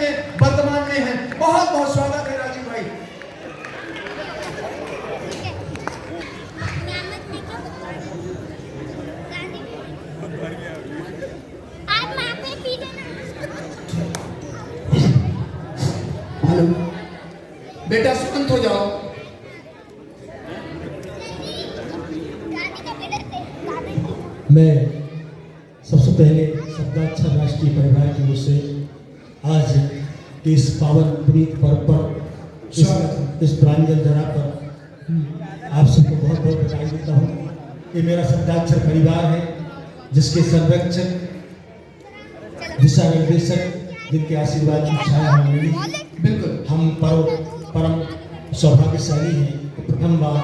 में वर्तमान में हैं। बहुत बहुत स्वागत है राजीव भाई। हेलो बेटा, शांत हो जाओ। मैं सबसे पहले शब्दाक्षर राष्ट्रीय परिवार की ओर से आज के इस पावन पुनीत पर्व पर इस प्रांजल धरा पर आप सबको बहुत बहुत बधाई देता हूँ। ये मेरा शब्दाक्षर परिवार है, जिसके संरक्षक, दिशा निर्देशक, जिनके आशीर्वाद की छाया हमें मिली। बिल्कुल हम परम सौभाग्यशाली हैं। प्रथम बार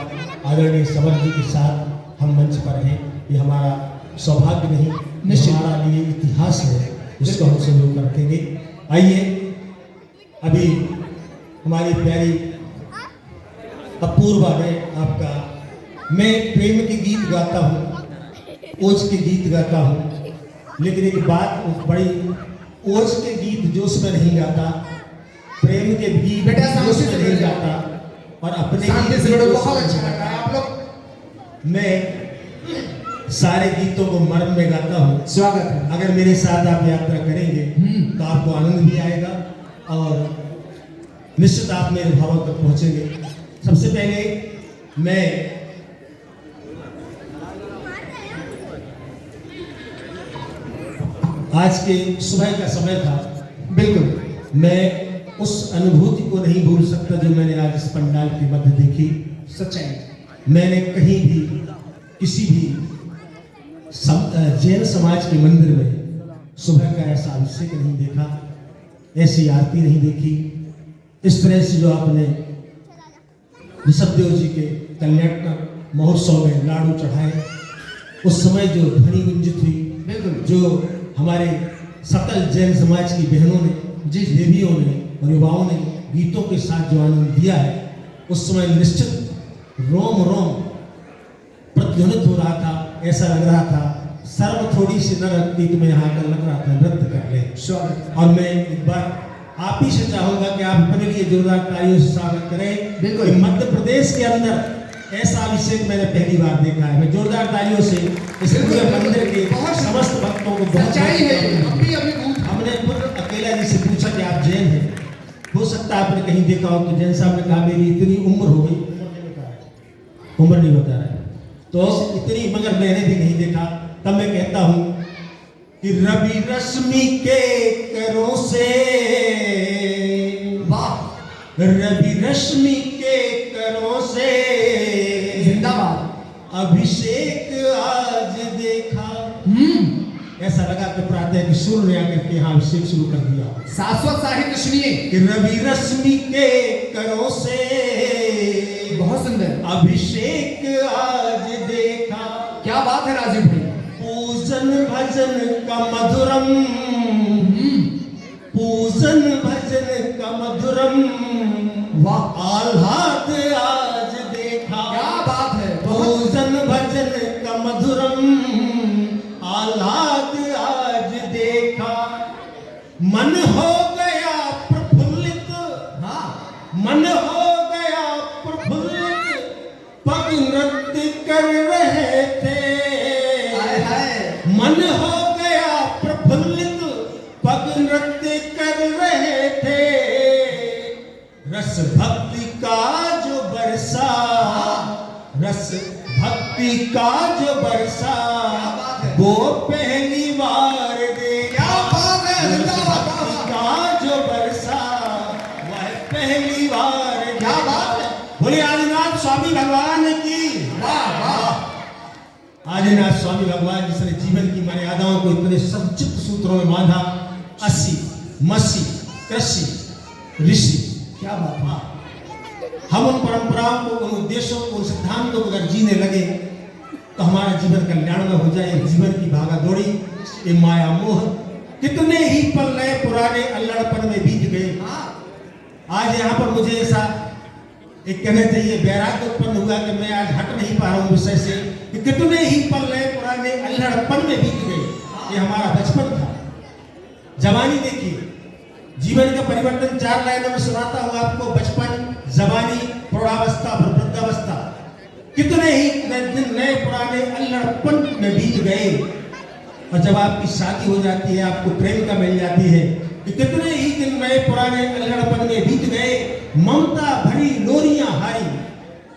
आदरणीय समर जी के साथ हम मंच पर हैं। ये हमारा सौभाग्य नहीं, निश्चित हमारा लिए इतिहास है, जिसको हम सहयोग रखेंगे। आइए, अभी हमारी प्यारी अपूर्वा ने आपका, मैं प्रेम के गीत गाता हूँ, ओज के गीत गाता हूँ, लेकिन एक बात बड़ी, ओज के गीत जोश में नहीं गाता, प्रेम के भी बेटा जोश में नहीं गाता, और अपने शांति से बड़े बहुत अच्छा लग रहा है आप लोग। मैं सारे गीतों को मर्म में गाता हूँ। स्वागत है। अगर मेरे साथ आप यात्रा करेंगे तो आपको आनंद भी आएगा और निश्चित आप मेरे भावों तक पहुंचेंगे। सबसे पहले मैं आज के सुबह का समय था, बिल्कुल मैं उस अनुभूति को नहीं भूल सकता जो मैंने आज इस पंडाल के मध्य देखी। सच्चाई, मैंने कहीं भी किसी भी जैन समाज के मंदिर में सुबह का ऐसा अभिषेक नहीं देखा, ऐसी आरती नहीं देखी। इस तरह से जो आपने ऋषभदेव जी के कल्याण महोत्सव में लाडू चढ़ाए, उस समय जो ध्वनि गुंजित हुई, बिल्कुल जो हमारे सकल जैन समाज की बहनों ने, जिस देवियों ने और युवाओं ने गीतों के साथ जो आनंद दिया है, उस समय निश्चित रोम रोम प्रतिध्वनित हो रहा था। ऐसा लग रहा था सर्व थोड़ी सी न रखती तो मैं यहाँ कर लग रहा था नृत्य कर ले। और मैं एक बार आप ही से चाहूंगा कि आप अपने लिए जोरदार तालियों से स्वागत करें। बिल्कुल मध्य प्रदेश के अंदर ऐसा अभिषेक मैंने पहली बार देखा है। मैं जोरदार तालियों से इस पूरे मंदिर के समस्त भक्तों को बहुत हमने खुद अकेला जी से पूछा कि आप जैन हैं, हो सकता है आपने कहीं देखा हो, तो जैन साहब ने कहा मेरी इतनी उम्र हो गई, उम्र नहीं बता रहा है, तो इतनी, मगर मैंने भी नहीं देखा। तब मैं कहता हूं कि रवि रश्मि के करों से, वाह, रवि रश्मि के करों से जिंदाबाद अभिषेक आज देखा। ऐसा लगा कि प्रातः की सूर्य ने आकर के यहाँ अभिषेक शुरू कर दिया। शाश्वत साहित्य सुनिए कि रवि रश्मि के करों से, बहुत सुंदर, अभिषेक आज देखा। क्या बात है राजीव भाई। पूजन भजन का मधुरम, पूजन भजन का मधुरम, वाह, आह्लाद आज देखा। क्या बात है। पूजन भजन का मधुरम, आह्लाद आज देखा। मन हो गया प्रफुल्लित, हाँ, मन हो गया प्रफुल्लित, पग नृत्य कर रहे थे। मन हो गया प्रफुल्लित, पग नृत्य कर रहे थे। रस भक्ति का जो बरसा, रस भक्ति का जो बरसा, वो पहली बार देखा। रस भक्ति का जो बरसा, वह पहली बार। क्या बात है। बोले आदिनाथ स्वामी भगवान की। वाह वाह। आदिनाथ स्वामी भगवान जिसने जीवन की मर्यादाओं को इतने संक्षिप्त सूत्रों में बांधा, अस्सी मसी कृषि ऋषि। क्या बात है। हम उन परंपराओं को, उन उद्देश्यों को, उन सिद्धांतों को अगर जीने लगे तो हमारा जीवन कल्याण में हो जाए। जीवन की भागा दौड़ी, ये माया मोह, कितने ही पल नए पुराने अल्लड़पन में बीत गए। आज यहाँ पर मुझे ऐसा एक कहना चाहिए, वैराग्य उत्पन्न हुआ कि मैं आज हट नहीं पा रहा हूँ विषय से, कि कितने ही पल नए पुराने अल्लड़पन में बीत गए। ये हमारा बचपन था, जवानी देखिए, जीवन का परिवर्तन 4 लाइनों में सुनाता हूं आपको। बचपन, जवानी, प्रौढ़ावस्था, वृद्धावस्था। कितने ही दिन नए पुराने अल्लड़पन में बीत गए, और जब आपकी शादी हो जाती है, आपको प्रेमिका मिल जाती है, कि कितने ही दिन नए पुराने अल्लड़पन में बीत गए। ममता भरी लोरियां हारी,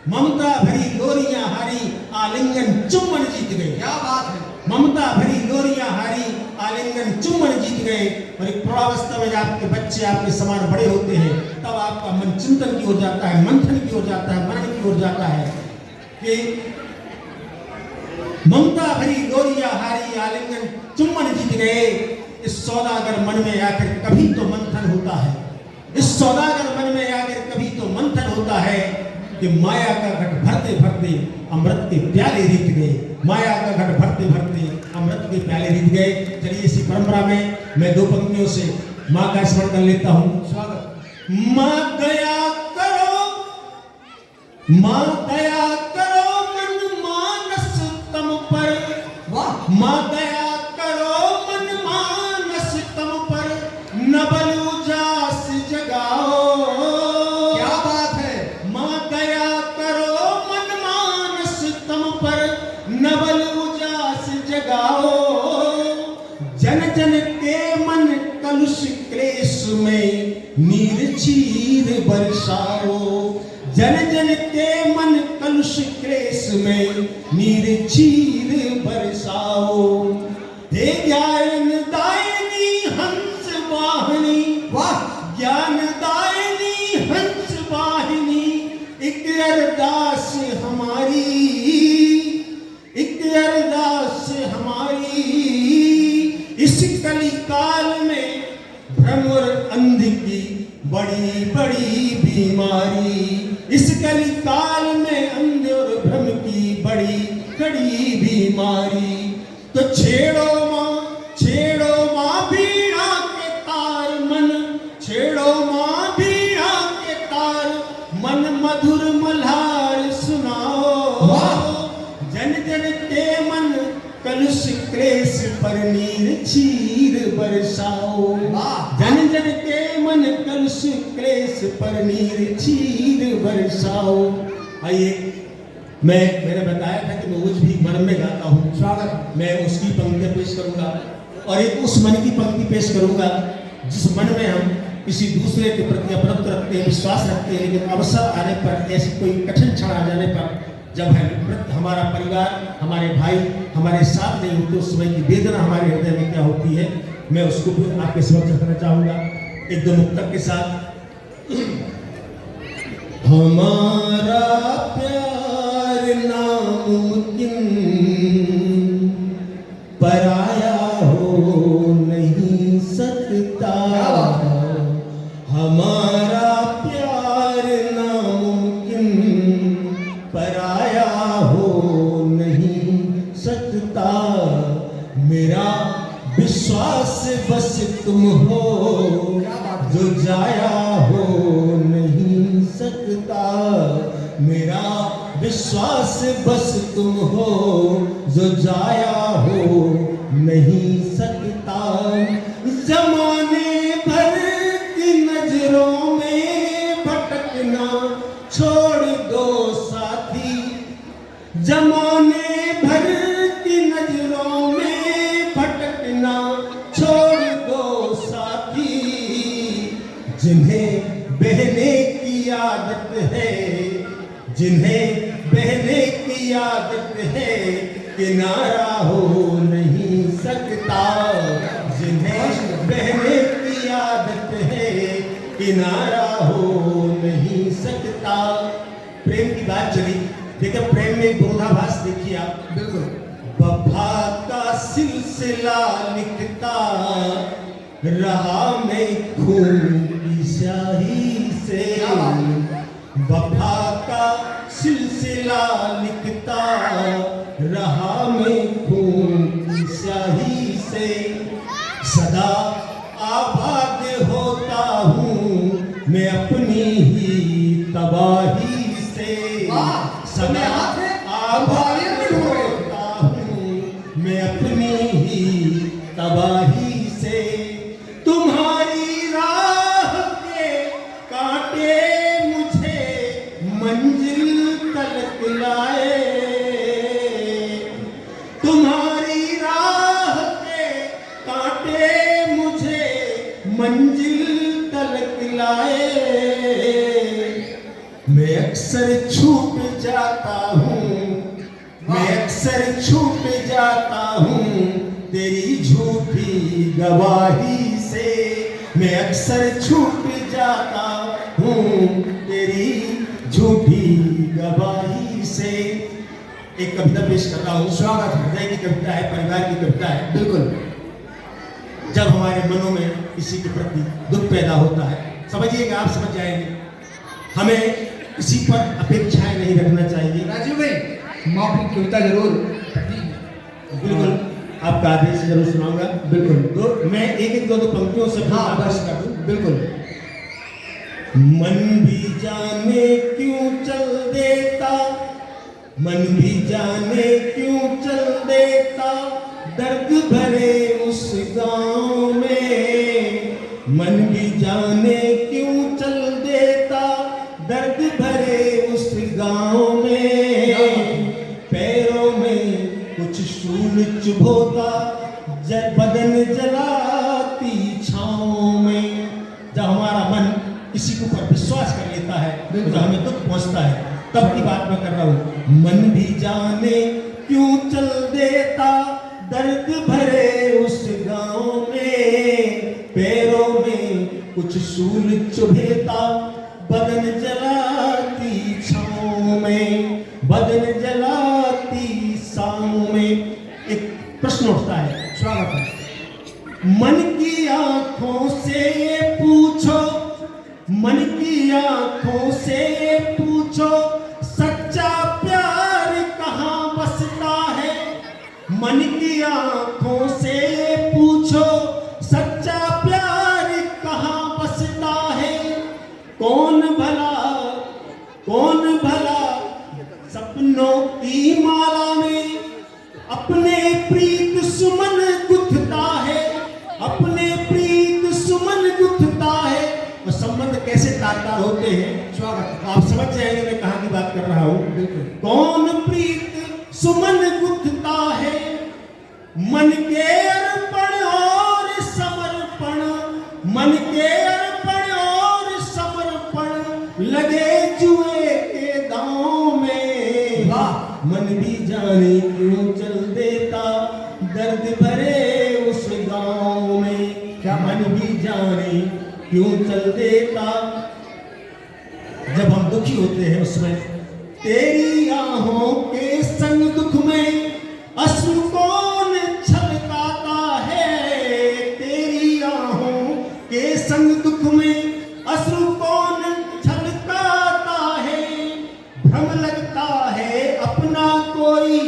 ममता भरी लोरियां हारी, आलिंगन चुम्बन जीत गए। क्या बात है। ममता भरी लोरियां हारी, आलिंगन चुम्बन जीत गए। और एक प्रौढ़ावस्था में जब आपके बच्चे आपके समान बड़े होते हैं, तब आपका मन चिंतन की ओर जाता है, मंथन की ओर जाता है, मनन की ओर जाता है कि ममता भरी लोरियां हारी, आलिंगन चुम्बन जीत गए। इस सौदागर मन में आकर कभी तो मंथन होता है, इस सौदागर मन में आकर कभी तो मंथन होता है कि माया का घट भरते भरते अमृत के प्याले रीत गए। माया का घट भरते भरते अमृत के प्याले रीत गए। चलिए इसी परंपरा में मैं 2 पंक्तियों से माँ का स्मरण कर लेता हूँ। स्वागत। माँ दया करो, माँ दया करो मन मानस तम पर। वाह। माँ दया करो मन मानस तम पर, नबल उजास जगाओ। क्या बात है। माँ दया करो मन मानस तम पर, नबल उजास जगाओ। जन जन के मन कलुष क्लेश में नीर चीर बरसाओ। जन जन के मन कलुष क्लेश में नीर चीर बरसाओ। हे ज्ञान दायिनी हंस वाहिनी, वाह। ज्ञान दायिनी हंस वाहिनी, एक अरदास हमारी, एक अरदास हमारी। इस कली काल में भ्रम और अंध की बड़ी बड़ी बीमारी। इस कली काल में अंध और भ्रम की बड़ी बड़ी बीमारी। तो छेड़ो माँ बीड़ा के तार मन, छेड़ो माँ बीड़ा के तार मन, मधुर मल्हार सुनाओ। जन जन के मन कलुष क्लेश पर नीर चीर बरसाओ। जन जन के मन कलुष क्लेश पर नीर चीर बरसाओ। आइए, मैंने बताया था कि मैं उस भी मन में गाता हूँ। स्वागत। मैं उसकी पंक्तियां पेश करूंगा और एक उस मन की पंक्ति पेश करूंगा जिस मन में हम किसी दूसरे के प्रति अपरत रखते हैं, विश्वास रखते हैं, लेकिन अवसर आने पर, ऐसी कोई कठिन क्षण आ जाने पर, जब हमारा परिवार, हमारे भाई हमारे साथ नहीं होते, उस समय की वेदना हमारे हृदय में क्या होती है, मैं उसको भी आपके समक्ष रखना चाहूंगा एक 2 मुक्तक के साथ। हमारा प्यार नामुमकिन, पराया हो नहीं सकता। हमारा प्यार नामुमकिन, पराया हो नहीं सकता। मेरा विश्वास बस तुम हो, जो जाया हो नहीं सकता। मेरा विश्वास बस तुम हो, जो जाया हो नहीं सकता। जमाने भर की नजरों में भटकना छोड़ दो साथी। जमाने भर की नजरों में भटकना छोड़ दो साथी। जिन्हें बहने की आदत है, जिन्हें बहने की आदत है, किनारा हो नहीं सकता। जिन्हें बहने की आदत है, किनारा हो नहीं सकता। प्रेम की बात चली, देखिए प्रेम में एक विरोधाभास देखिए आप। बिल्कुल। वफा का सिलसिला लिखता रहा मैं खून की स्याही से। वफा का सिलसिला लिखता रहा मैं खून की स्याही से। सदा आबाद होता हूँ मैं अपनी ही तबाही से। सदा आबाद होता हूँ मैं अपनी ही तबाही से। तुम्हारी राह तलक लाए। मैं अक्सर छूट जाता हूँ, मैं अक्सर छूट जाता हूँ तेरी झूठी गवाही से। मैं अक्सर छूट जाता हूँ तेरी झूठी गवाही से। एक कविता पेश कर रहा हूँ, स्वागत हृदय की कविता है, परिवार की कविता है। बिल्कुल। जब हमारे मनों में किसी के प्रति दुख पैदा होता है, समझिएगा, आप समझ जाएंगे, हमें किसी पर अपेक्षाएं नहीं रखना चाहिए। राजीव भाई, मैं अपनी कविता जरूर बिल्कुल आपका आदेश जरूर सुनाऊंगा। बिल्कुल। मैं एक दो पंक्तियों से हाँ बस कर दूं। बिल्कुल। मन भी जाने क्यों चल देता, मन भी जाने क्यों चल देता दर्द भरे उस गांव में। मन भी जाने क्यों चल देता दर्द भरे उस गांव में। पैरों में कुछ शूल चुभोता बदन जलाती छाँव में। जब हमारा मन किसी के ऊपर विश्वास कर लेता है तो जब हमें दुख पहुंचता है, तब की बात मैं कर रहा हूँ। मन भी जाने क्यों चल देता दर्द भरे उस गांव में। पैरों में कुछ शूल चुभेता बदन जलाती छाँव में, बदन जलाती छाँव में। एक प्रश्न उठता है, स्वागत है। मन की आंखों से ये पूछो, मन की आंखों से ये पूछो सच्चा प्यार कहाँ बसता है। मन की आंखों से ये पूछो सच्चा प्यार कहाँ बसता है। कौन भला, कौन भला सपनों की माला में अपने प्रीत सुमन गुथता है, अपने प्रीत सुमन गुथता है। और संबंध कैसे तारदार होते हैं, स्वागत है। आप समझ जाएंगे मैं कहाँ की बात कर रहा हूँ। बिल्कुल। कौन प्रीत सुमन गुथता है, मन के अर्पण और समर्पण, मन के अर्पण और समर्पण लगे जुए के दांव में। वाह। मन भी जाने क्यों चल देता दर्द भरे उस गांव में। क्या मन भी जाने क्यों चल देता। जब हम दुखी होते हैं उसमें तेरी आहों के संग दुख में अश्रु कौन छलकाता है। तेरी आहों के संग दुख में अश्रु कौन छलकाता है। भ्रम लगता है अपना कोई,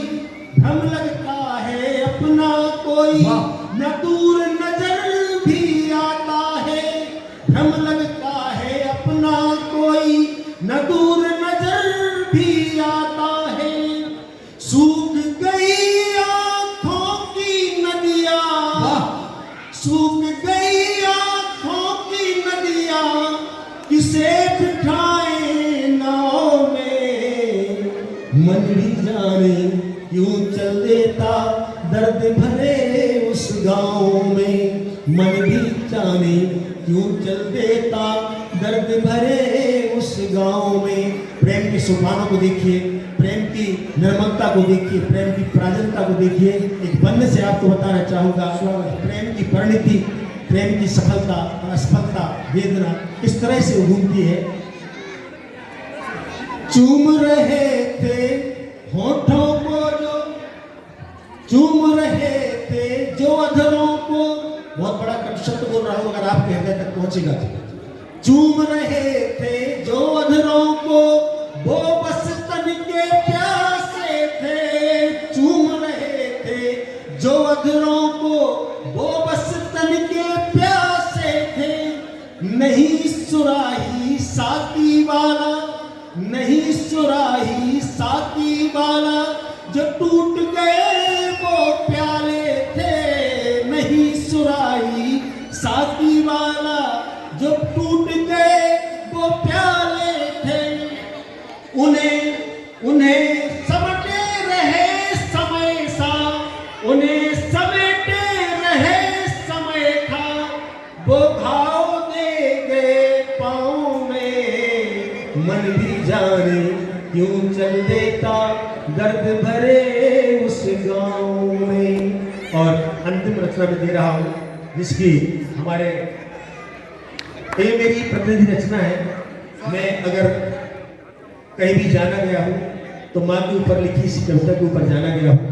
भ्रम लगता है अपना कोई, न दूर नजर भी आता है। भ्रम लगता है अपना कोई, न दूर नजर भी आता है। सूख गई आंखों की नदियाँ, सूख गई आंखों की नदियाँ, किसे बिठाए नाव में। मन भी जाने क्यों चल देता दर्द भरे उस गांव में। मन भी जाने क्यों चल देता दर्द भरे उस गांव में। प्रेम के सोपानों को देखिए, प्रेम की निर्मलता को देखिए, प्रेम की प्राजलता को देखिए। एक बंद से आपको बताना चाहूंगा, प्रेम की परिणति, प्रेम की सफलता और असफलता, वेदना किस तरह से घूमती है। चूम रहे थे होठों को जो, चूम रहे थे जो अधरों को। बहुत बड़ा कट शब्द बोल रहा हूं, अगर आपके हृदय तक पहुंचेगा तो। चूम रहे थे जो अधरों को वो बस तन के प्यासे थे। चूम रहे थे जो अधरों को वो बस तन के प्यासे थे। नहीं सुराही साकी वाला, नहीं सुराही साकी वाला, जो टूट गए वो प्याले थे। नहीं सुराही साकी वाला, जो टूट गए वो प्याले थे। उन्हें उन्हें समेटे रहे समय सा, उन्हें समेटे रहे समय था। वो घाव दे गए मन भी जाने क्यों चल देता दर्द भरे उस गांव में। और अंतिम रचना में दे रहा हूँ जिसकी हमारे ये मेरी प्रतिनिधि रचना है। मैं अगर कहीं भी जाना गया हूँ तो माँ के ऊपर लिखी इसी कविता के ऊपर जाना गया हूँ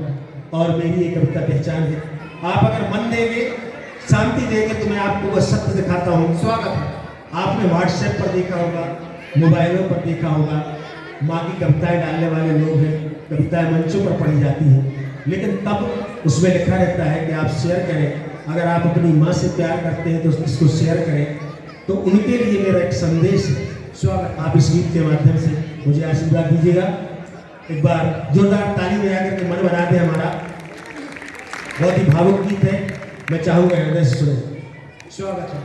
और मेरी ये कविता पहचान है। आप अगर मन देंगे, शांति देंगे तो मैं आपको वह सत्य दिखाता हूँ। स्वागत है। आपने व्हाट्सएप पर देखा होगा, मोबाइलों पर देखा होगा, माँ की कविताएं डालने वाले लोग हैं, कविताएं मंचों पर पढ़ी जाती हैं, लेकिन तब उसमें लिखा रहता है कि आप शेयर करें। अगर आप अपनी माँ से प्यार करते हैं तो इसको शेयर करें। तो उनके लिए मेरा एक संदेश है। स्वागत, आप इस गीत के माध्यम से मुझे आशीर्वाद दीजिएगा। एक बार जोरदार ताली बजा करके मन बना दे हमारा। बहुत ही भावुक गीत है, मैं चाहूंगा हृदय से सुने। स्वागत है।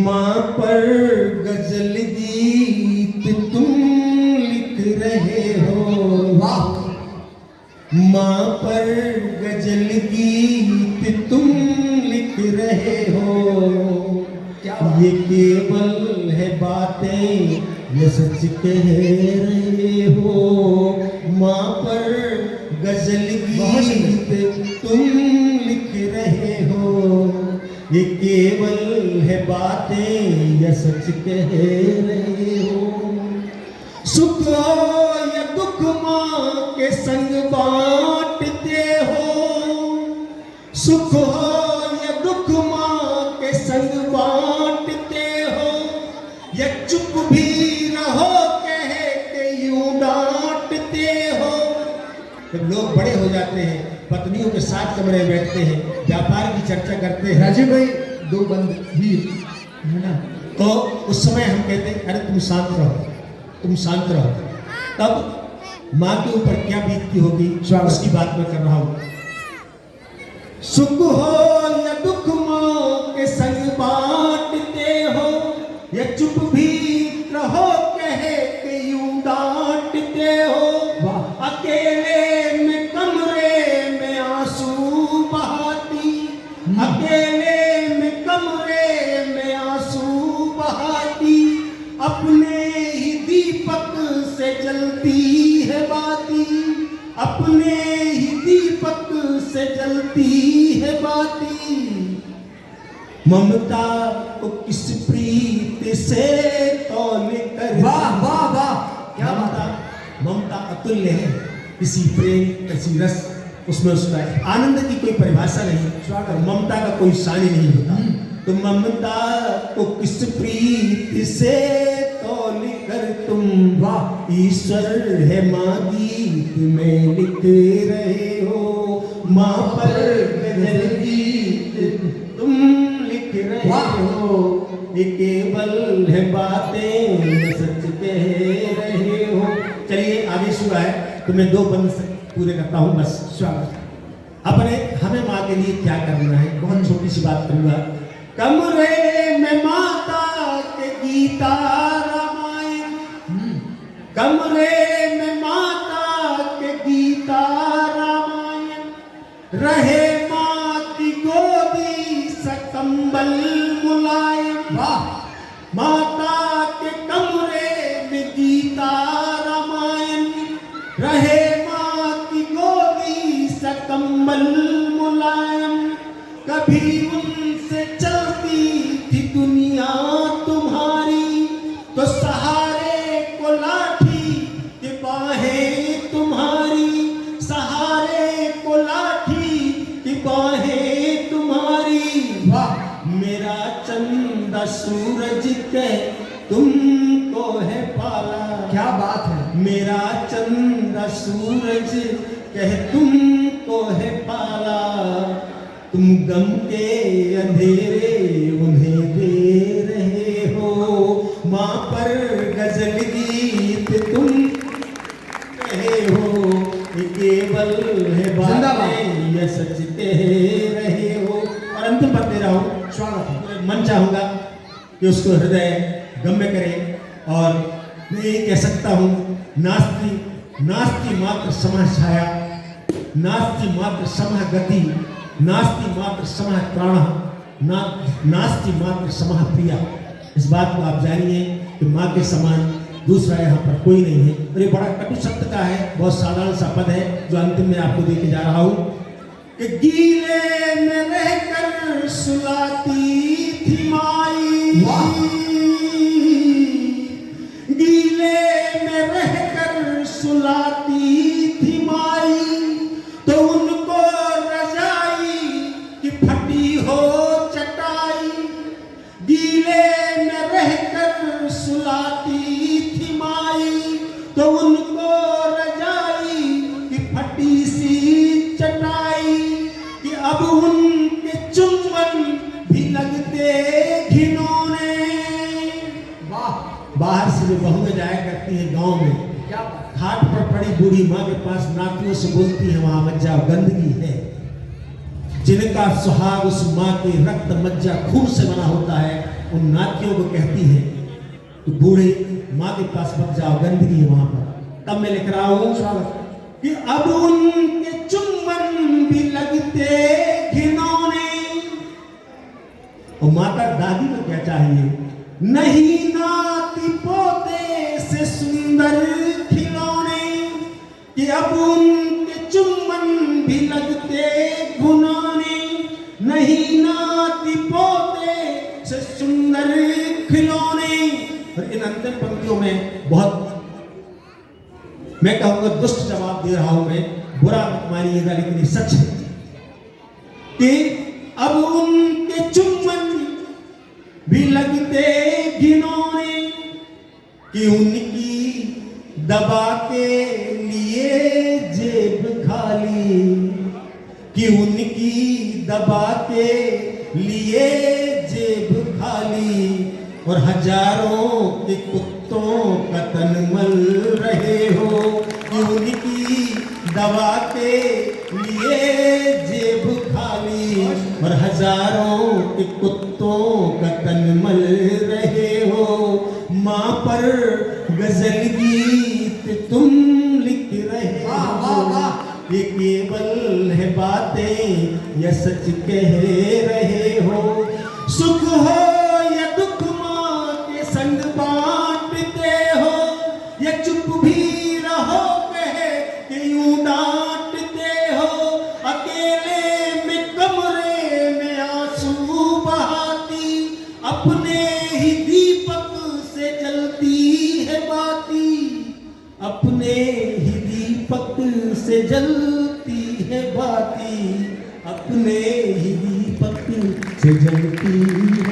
माँ पर गजल गीत तुम लिख रहे हो। वाह। माँ पर गजल गीत तुम लिख रहे हो। क्या ये केवल है बातें, ये सच कह रहे हो। माँ पर गजल गीत तुम लिख रहे हो। ये केवल है बातें, ये सच कह रहे हो। सुख हो या दुख माँ के संग बांटते हो। सुख हो या दुख माँ के संग बांटते हो। या चुप भी रहो कह के यूं डांटते हो। जब लोग बड़े हो जाते हैं, पत्नियों के साथ कमरे में बैठते हैं, व्यापार की चर्चा करते हैं, राजीव भाई दो बंद वीर है ना, तो उस समय हम कहते हैं अरे तुम शांत रहो, तुम शांत रहो। तब माँ के ऊपर क्या बीतती होगी, उसकी बात मैं कर रहा हूं। सुख हो या दुख माँ के संग बांटते हो। या चुप भी रहो कहे के यूं डांटते हो। अकेले में कमरे में आंसू बहाती। अकेले में कमरे में आंसू बहाती। अपने ही दीपक से जलती है बाती। अपने ही दीपक से जलती है बाती। ममता को किस प्रीत से तौल कर। वाह वाह वाह, क्या ममता, ममता अतुल्य है। किसी प्रेम, किसी रस, उसमें उसका आनंद की कोई परिभाषा नहीं, और ममता का कोई शान ही नहीं होता। तो ममता को किस प्रीत से तौल कर तुम। वाह, ईश्वर है माँ गीत में लिख रहे हो। माँ पर गजल गीत तुम लिख रहे हो। ये केवल है बातें, सच कह रहे हो। चलिए आगे शुरू है, तो मैं दो बंद पूरे करता हूँ बस। स्वागत। अपने हमें माँ के लिए क्या करना है, बहुत छोटी सी बात करूंगा। कमरे में माता के गीता रामायण। कमरे में माता के गीता रामायण। रहे माँ की गोदी सा कंबल मुलायम। वाह, माता के कमरे में गीता रामायण। रहे माँ की गोदी सा कंबल मुलायम। कभी उनसे चलती थी दुनिया तुम्हारी, तो सहारे को लाठी के बाहें तुम्हारी। सहारे को लाठी की बाहें तुम्हारी। वाह, मेरा चंदा सूरज कह तुमको है पाला। क्या बात है। मेरा चंदा सूरज कह तुमको है पाला। तुम गम के अंधेरे उन्हें दे रहे हो। माँ पर गजल गीत तुम कहे हो। ये केवल है बातें, ये सच कह रहे हो। और अंतिम बात दे रहा हूँ, स्वागत है। मन चाहूंगा कि उसको हृदय गम्य करे। और मैं ये कह सकता हूँ, नास्ति नास्ति मात्र समः छाया, नास्ति मात्र समः गति, नास्ति मात्र समः प्राणः, ना नास्ति मात्र समः प्रिया। इस बात को आप जानिए कि माँ के समान दूसरा यहाँ पर कोई नहीं है। और ये बड़ा कटु शब्द का है, बहुत साधारण सा पद है जो अंतिम में आपको देके जा रहा हूँ कि गीले में रहकर सुलाती थी माई, गीले में रहकर सुलाती थी माई, तो उनको रजाई की फटी हो चटाई, गीले में रहकर सुलाती थी माई, तो उनको रजाई की फटी सी चटाई, कि अब उनके चुंबन भी लगते घिनौने। बाहर से जो बहुएं जाया करती है गांव में, क्या बात घाट पर पड़ी बूढ़ी माँ के पास नातियों से बोलती है वहां मज्जा गंदगी है। जिनका सुहाग उस माँ के रक्त मज्जा खून से बना होता है, उन नातियों को कहती है तो बूढ़े माँ के पास मत जाओ, गंदगी है वहां पर। तब मैं लिख रहा हूं कि अब उनके चुम्बन भी लगते घिनौने। और माता दादी को क्या चाहिए? नहीं नाती पोते से सुंदर खिलौने, कि अब उनके चुम्बन भी लगते घुनौने, नहीं नाती पोते से सुंदर खिलौने। और इन अंतिम पंक्तियों में बहुत मैं कहूंगा दुष्ट जवाब दे रहा हूं, मैं बुरा मत मानिएगा लेकिन ये सच है कि अब उनके चुम्बन भी लगते घिनौने, कि उनकी दबा के लिए जेब खाली, कि उनकी दबा के लिए जेब खाली, और हजारों के कुत्तों का तन मल रहे हो, कि उनकी दबा के लिए जेब खाली, और हजारों के कुत्तों का तन मल रहे हो। माँ पर गजल गीत तुम लिख रहे हो, ये केवल है बातें या सच कह रहे हो। सुख हो या दुख माँ के संग बांटते हो, या चुप भी रहो कहे कि यूं डांटते हो। अकेले में कमरे में आंसू बहाती, अपने ही दीपक से जलती है बाती, अपने ही दीपक से जलती है बाती, अपने ही दीपक से जलती है